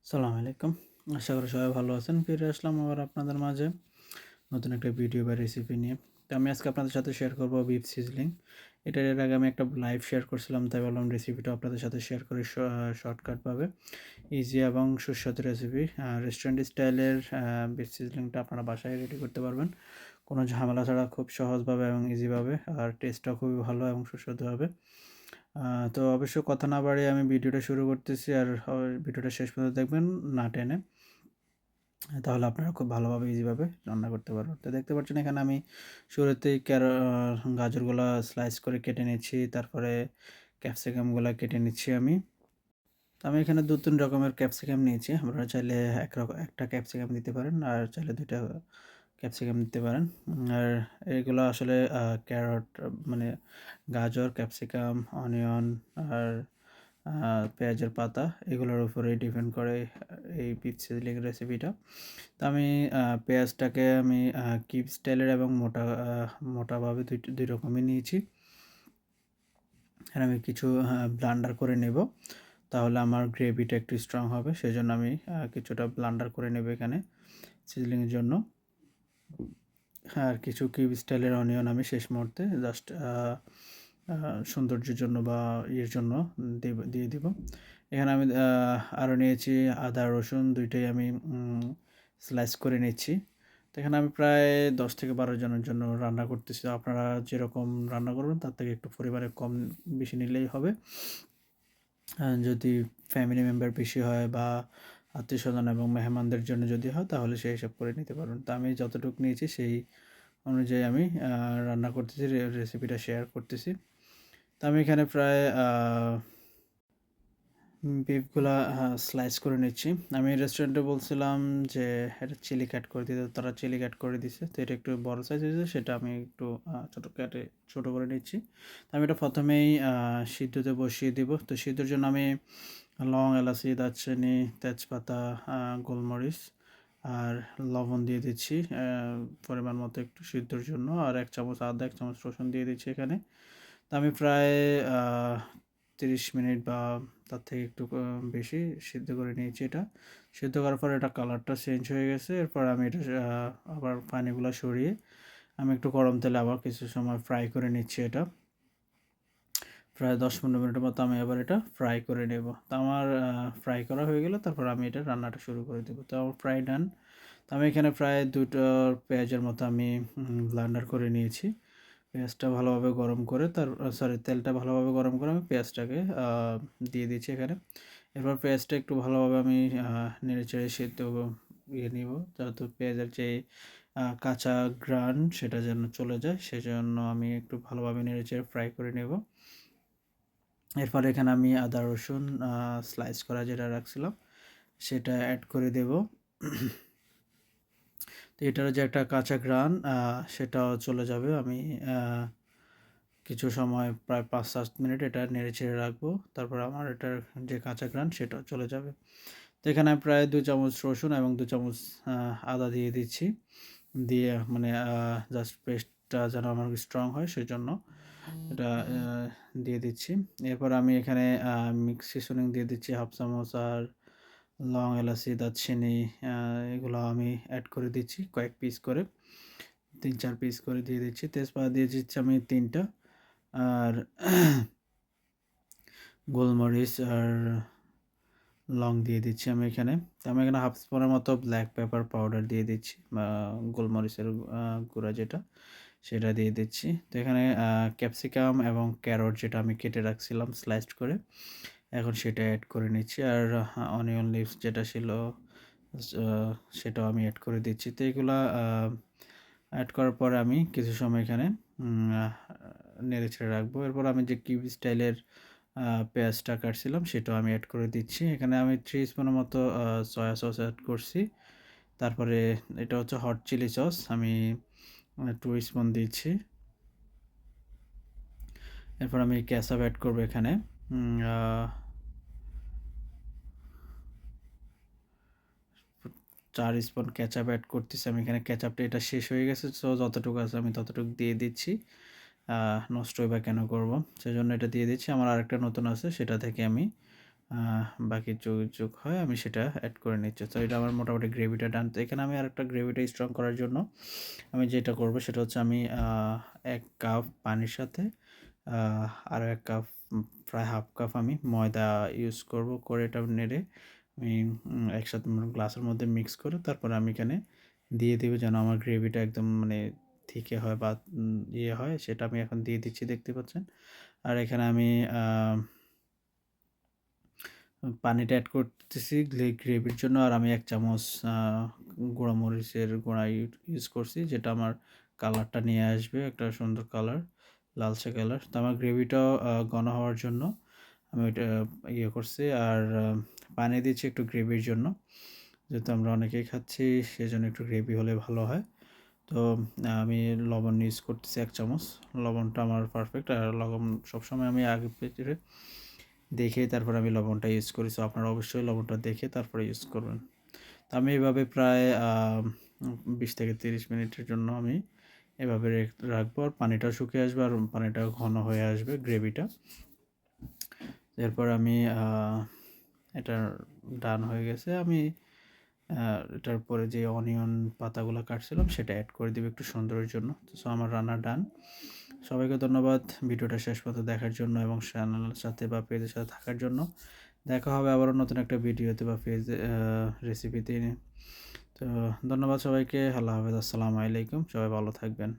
সালাম আলাইকুম। আশা করি সবাই ভালো আছেন। ফিরে আসলাম আবার আপনাদের মাঝে নতুন একটা ভিডিও বা রেসিপি নিয়ে। তো আমি আজকে আপনাদের সাথে শেয়ার করব বিফ সিজলিং। এটার এর আগে আমি একটা লাইভ শেয়ার করছিলাম, তাই ভাবলাম রেসিপিটা আপনাদের সাথে শেয়ার করি শর্টকাটভাবে। ইজি এবং সুস্বাদু রেসিপি। রেস্টুরেন্ট স্টাইলের বিফ সিজলিংটা আপনারা বাসায় রেডি করতে পারবেন। কোনো ঝামেলা ছাড়া খুব সহজভাবে এবং ইজিভাবে, আর টেস্টটাও খুবই ভালো এবং সুস্বাদু হবে। তো অবশ্যই কথা না বাড়িয়ে আমি ভিডিওটা শুরু করতেছি, আর ভিডিওটা শেষ পর্যন্ত দেখবেন না টেনে। তাহলে আপনারা খুব ভালোভাবে ইজিভাবে রান্না করতে পারবেন। তো দেখতে পাচ্ছেন এখানে আমি শুরুতেই গাজরগুলা স্লাইস করে কেটে নিচ্ছি, তারপরে ক্যাপসিকামগুলা কেটে নিচ্ছি আমি। তো আমি এখানে ২-৩ রকমের ক্যাপসিকাম নিয়েছি। আপনারা চাইলে একটা ক্যাপসিকাম দিতে পারেন, আর চাইলে ২ টা ক্যাপসিকাম দিতে পারেন। আর এগুলো আসলে ক্যারট মানে গাজর, ক্যাপসিকাম, অনিয়ন আর পেঁয়াজের পাতা, এগুলোর উপরেই ডিপেন্ড করে এই বিফ সিজলিং রেসিপিটা। তো আমি পেঁয়াজটাকে আমি কিউব স্টাইলের এবং মোটাভাবে দুই রকমই নিয়েছি। আর আমি কিছু ব্লান্ডার করে নেব, তাহলে আমার গ্রেভিটা একটু স্ট্রং হবে। সেজন্য আমি কিছুটা ব্লান্ডার করে নেব এখানে সিজলিংয়ের জন্য। আর কিছু কিউব স্টাইলের অনিয়ন আমি শেষ মুহূর্তে জাস্ট সৌন্দর্যের জন্য বা ইয়ের জন্য দিয়ে দিব। এখানে আমি আরও নিয়েছি আদা রসুন, দুইটাই আমি স্লাইস করে নিচ্ছি। তো এখানে আমি প্রায় 10 থেকে 12 জনের জন্য রান্না করতেছি। আপনারা যেরকম রান্না করবেন তার থেকে একটু পরিমাণে কম বেশি নিলেই হবে। যদি ফ্যামিলি মেম্বার বেশি হয় বা আত্মীয়স্বজন এবং মেহমানদের জন্য যদি হয়, তাহলে সেই হিসাব করে নিতে পারবেন। তো আমি যতটুকু নিয়েছি সেই অনুযায়ী আমি রান্না করতেছি, রেসিপিটা শেয়ার করতেছি। তো আমি এখানে প্রায় বিফগুলা স্লাইস করে নিচ্ছি। আমি রেস্টুরেন্টে বলছিলাম যে এটা চিলি কাট করে দিতে, তারা চিলি কাট করে দিছে। তো এটা একটু বড় সাইজ হয়েছে, সেটা আমি একটু ছোট করে নিচ্ছি। তো আমি এটা প্রথমেই সিদ্ধতে বসিয়ে দিব। তো সিদ্ধর জন্য আমি লং, এলাচি, দারচিনি, তেজপাতা, গোলমরিচ আর লবণ দিয়ে দিচ্ছি পরিমাণ মতো একটু সিদ্ধর জন্য। আর ১ চামচ আদা, ১ চামচ রসুন দিয়ে দিচ্ছি এখানে। তো আমি প্রায় ৩০ মিনিট বা তার থেকে একটু বেশি সিদ্ধ করে নিয়েছি এটা। সিদ্ধ করার পর এটা কালারটা চেঞ্জ হয়ে গেছে। এরপর আমি এটা আবার পানিগুলো সরিয়ে আমি একটু গরম তেলে আবার কিছু সময় ফ্রাই করে নিচ্ছি এটা। প্রায় ১০-১৫ মিনিটের মতো আমি আবার এটা ফ্রাই করে নেব। তো আমার ফ্রাই করা হয়ে গেলে তারপর আমি এটা রান্নাটা শুরু করে দেব। তো আমার ফ্রাই ডান। তো আমি এখানে প্রায় ২ টো পেঁয়াজের মতো আমি ব্লেন্ডার করে নিয়েছি। পেঁয়াজটা ভালোভাবে গরম করে তেলটা ভালোভাবে গরম করে আমি পেঁয়াজটাকে দিয়ে দিচ্ছি এখানে। এরপর পেঁয়াজটা একটু ভালোভাবে আমি নেড়েচেড়ে সিদ্ধ নিব, যাতে পেঁয়াজের যে কাঁচা ঘ্রাণ সেটা যেন চলে যায়, সেজন্য আমি একটু ভালোভাবে নেড়েচেড়ে ফ্রাই করে নেব। এরপর এখানে আমি আদা রসুন স্লাইস করা যেটা রাখছিলাম সেটা অ্যাড করে দেব। তো এটার যে একটা কাঁচা ঘ্রাণ সেটাও চলে যাবে। আমি কিছু সময় প্রায় ৫-৭ মিনিট এটা নেড়েচেড়ে রাখবো। তারপর আমার এটার যে কাঁচা ঘ্রাণ সেটাও চলে যাবে। তো এখানে আমি প্রায় ২ চামচ রসুন এবং ২ চামচ আদা দিয়ে দিচ্ছি। দিয়ে মানে জাস্ট পেস্টটা যেন আমার স্ট্রং হয় সেজন্য এটা দিয়ে দিচ্ছি। এরপর আমি এখানে মিক্স সিজনিং দিয়ে দিচ্ছি 1/2 চামচ, আর লং, এলাচি, দারচিনি এগুলো আমি অ্যাড করে দিচ্ছি কয়েক পিস করে। ৩-৪ পিস করে দিয়ে দিচ্ছি। তেজপাতা দিয়ে দিচ্ছি আমি ৩ টা। আর গোলমরিচ আর লং দিয়ে দিচ্ছি আমি এখানে। তো আমি এখানে 1/2 স্পুনের মতো ব্ল্যাক পেপার পাউডার দিয়ে দিচ্ছি, বা গোলমরিচের গুঁড়া যেটা, সেটা দিয়ে দিচ্ছি। তো এখানে ক্যাপসিকাম এবং ক্যারট যেটা আমি কেটে রাখছিলাম স্লাইসড করে, এখন সেটা অ্যাড করে নিচ্ছি। আর অনিয়ন লিভস যেটা ছিল সেটাও আমি অ্যাড করে দিচ্ছি। তো এগুলা অ্যাড করার পরে আমি কিছু সময় এখানে নেড়েচেড়ে রাখবো। এরপর আমি যে কিউব স্টাইলের পেঁয়াজটা কাটছিলাম সেটাও আমি অ্যাড করে দিচ্ছি। এখানে আমি 3 স্পুনের মতো সয়া সস অ্যাড করছি। তারপরে এটা হচ্ছে হট চিলি সস, আমি 2 স্পুন দিচ্ছি। এরপর আমি কেচাপ অ্যাড করবো এখানে। ৪ স্পুন কেচাপ অ্যাড করতেছি আমি এখানে। কেচাপটা এটা শেষ হয়ে গেছে, সো যতটুকু আছে আমি ততটুকু দিয়ে দিচ্ছি। নষ্টই বা কেন করব, সেজন্য এটা দিয়ে দিচ্ছি। আমার আরেকটা নতুন আছে, সেটা থেকে আমি বাকি যোগ হয় আমি সেটা অ্যাড করে নিচ্ছি। তো এটা আমার মোটামুটি গ্রেভিটা ডান। তো এখানে আমি আরেকটা গ্রেভিটা স্ট্রং করার জন্য আমি যেটা করব সেটা হচ্ছে আমি ১ কাপ পানির সাথে আরও ১ কাপ প্রায় হাফ কাপ আমি ময়দা ইউজ করব। করে এটা নেড়ে আমি একসাথে গ্লাসের মধ্যে মিক্স করে তারপরে আমি এখানে দিয়ে দিব যেন আমার গ্রেভিটা একদম মানে থিকে হয় বা ইয়ে হয় সেটা আমি এখন দিয়ে দিচ্ছি দেখতে পাচ্ছেন। আর এখানে আমি পানিটা এড করতেছি গ্রেভির জন্য। আর আমি ১ চামচ গুঁড়া মরিচের গুঁড়া ইউজ করছি যেটা আমার কালারটা নিয়ে আসবে একটা সুন্দর কালার, লালচে কালার। তো আমার গ্রেভিটাও ঘন হওয়ার জন্য আমি ওইটা ইয়ে করছি। আর পানি দিচ্ছি একটু গ্রেভির জন্য, যেহেতু আমরা অনেকেই খাচ্ছি সেজন্য একটু গ্রেভি হলে ভালো হয়। তো আমি লবণ ইউজ করতেছি ১ চামচ। লবণটা আমার পারফেক্ট। আর লবণ সবসময় আমি আগে থেকে দেখে তারপরে আমি লবণটা ইউজ করি। সো আপনারা অবশ্যই লবণটা দেখে তারপরে ইউজ করবেন। তো আমি এভাবে প্রায় ২০ থেকে ৩০ মিনিটের জন্য আমি এভাবে রাখবো। আর পানিটাও শুকিয়ে আসবে আর পানিটাও ঘন হয়ে আসবে গ্রেভিটা। এরপর আমি এটা ডান হয়ে গেছে। আমি এটার পরে যে অনিয়ন পাতাগুলো কাটছিলাম সেটা এড করে দিব একটু সুন্দরের জন্য। সো আমার রান্না ডান। সবাইকে ধন্যবাদ ভিডিওটা শেষ পর্যন্ত দেখার জন্য এবং চ্যানেলের সাথে বা পেজের সাথে থাকার জন্য। দেখা হবে আবারও নতুন একটা ভিডিওতে বা পেজে রেসিপিতে। তো ধন্যবাদ সবাইকে। আল্লাহ হাফেজ। আসসালামু আলাইকুম। সবাই ভালো থাকবেন।